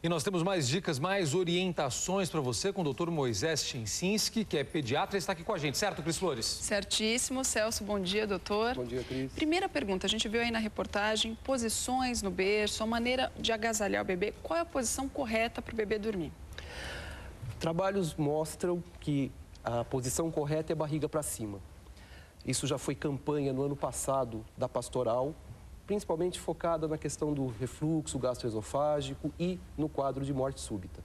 E nós temos mais dicas, mais orientações para você com o Dr. Moisés Chincinski, que é pediatra e está aqui com a gente, certo, Cris Flores? Certíssimo. Celso, bom dia, doutor. Bom dia, Cris. Primeira pergunta, a gente viu aí na reportagem posições no berço, a maneira de agasalhar o bebê. Qual é a posição correta para o bebê dormir? Trabalhos mostram que a posição correta é barriga para cima. Isso já foi campanha no ano passado da Pastoral, principalmente focada na questão do refluxo gastroesofágico e no quadro de morte súbita.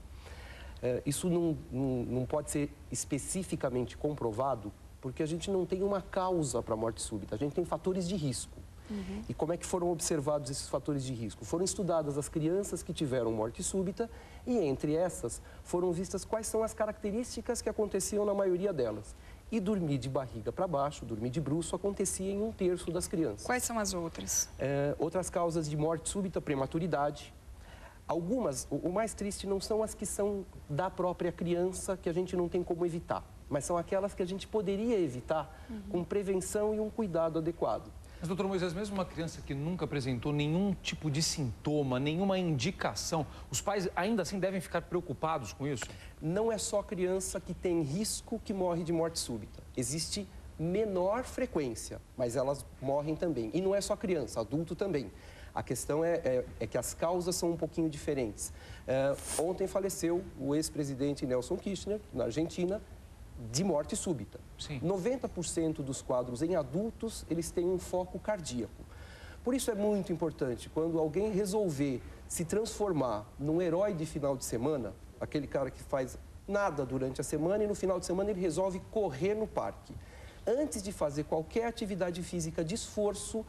Isso não pode ser especificamente comprovado, porque a gente não tem uma causa para a morte súbita, a gente tem fatores de risco. E como é que foram observados esses fatores de risco? Foram estudadas as crianças que tiveram morte súbita e, entre essas, foram vistas quais são as características que aconteciam na maioria delas. E dormir de barriga para baixo, dormir de bruço, acontecia em 1/3 das crianças. Quais são as outras? Outras causas de morte súbita, prematuridade. Algumas, o mais triste não são as que são da própria criança, que a gente não tem como evitar, mas são aquelas que a gente poderia evitar com prevenção e um cuidado adequado. Mas, doutor Moisés, mesmo uma criança que nunca apresentou nenhum tipo de sintoma, nenhuma indicação, os pais ainda assim devem ficar preocupados com isso? Não é só criança que tem risco que morre de morte súbita. Existe menor frequência, mas elas morrem também. E não é só criança, adulto também. A questão é que as causas são um pouquinho diferentes. Ontem faleceu o ex-presidente Nelson Kirchner, na Argentina, de morte súbita. Sim. 90% dos quadros em adultos, eles têm um foco cardíaco. Por isso é muito importante, quando alguém resolver se transformar num herói de final de semana, aquele cara que faz nada durante a semana e no final de semana ele resolve correr no parque. Antes de fazer qualquer atividade física de esforço,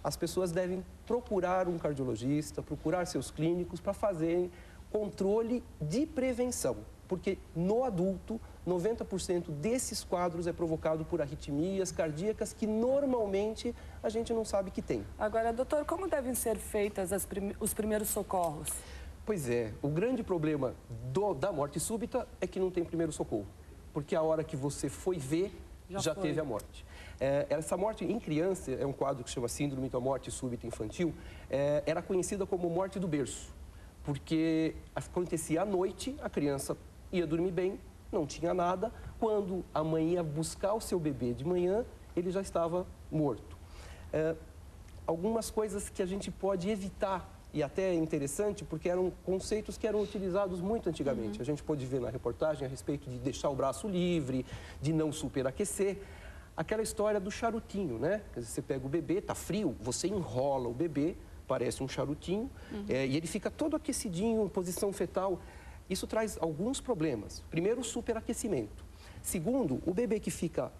as pessoas devem procurar um cardiologista, procurar seus clínicos para fazerem controle de prevenção. Porque no adulto, 90% desses quadros é provocado por arritmias cardíacas que normalmente a gente não sabe que tem. Agora, doutor, como devem ser feitas os primeiros socorros? Pois é, o grande problema da morte súbita é que não tem primeiro socorro. Porque a hora que você foi ver, já teve a morte. Essa morte em criança, é um quadro que se chama Síndrome da Morte Súbita Infantil, era conhecida como morte do berço. Porque acontecia à noite, a criança ia dormir bem, não tinha nada. Quando a mãe ia buscar o seu bebê de manhã, ele já estava morto. Algumas coisas que a gente pode evitar, e até é interessante, porque eram conceitos que eram utilizados muito antigamente. A gente pode ver na reportagem a respeito de deixar o braço livre, de não superaquecer. Aquela história do charutinho, né? Quer dizer, você pega o bebê, tá frio, você enrola o bebê, parece um charutinho, e ele fica todo aquecidinho, em posição fetal. Isso traz alguns problemas. Primeiro, o superaquecimento. Segundo, o bebê que fica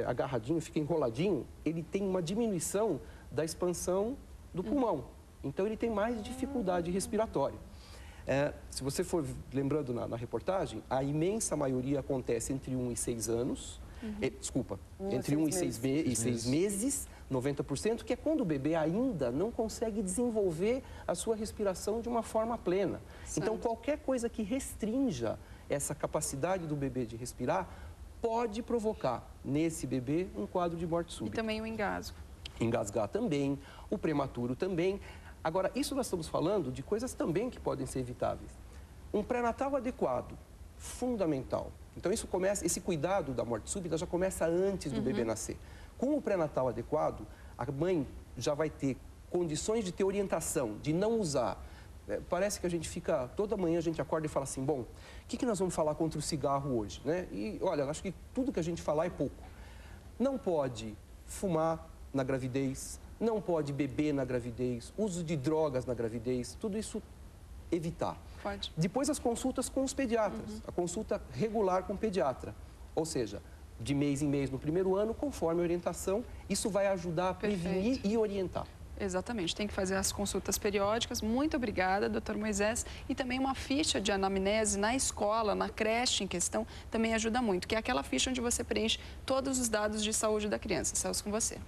agarradinho, fica enroladinho, ele tem uma diminuição da expansão do pulmão. Então, ele tem mais dificuldade respiratória. Se você for lembrando na reportagem, a imensa maioria acontece entre 1 e 6 anos. Entre 1 e 6 meses, 90%, que é quando o bebê ainda não consegue desenvolver a sua respiração de uma forma plena. Certo. Então, qualquer coisa que restrinja essa capacidade do bebê de respirar pode provocar, nesse bebê, um quadro de morte súbita. E também o engasgo. Engasgar também, o prematuro também. Agora, isso nós estamos falando de coisas também que podem ser evitáveis. Um pré-natal adequado, fundamental. Então, esse cuidado da morte súbita já começa antes do bebê nascer. Com o pré-natal adequado, a mãe já vai ter condições de ter orientação, de não usar. Parece que a gente fica, toda manhã a gente acorda e fala assim, bom, o que nós vamos falar contra o cigarro hoje, né? E, olha, acho que tudo que a gente falar é pouco. Não pode fumar na gravidez, não pode beber na gravidez, uso de drogas na gravidez, tudo isso evitar. Pode. Depois as consultas com os pediatras, a consulta regular com o pediatra, ou seja, de mês em mês no primeiro ano, conforme a orientação, isso vai ajudar a prevenir e orientar. Exatamente, tem que fazer as consultas periódicas. Muito obrigada, doutor Moisés. E também uma ficha de anamnese na escola, na creche em questão, também ajuda muito, que é aquela ficha onde você preenche todos os dados de saúde da criança. Celso, com você.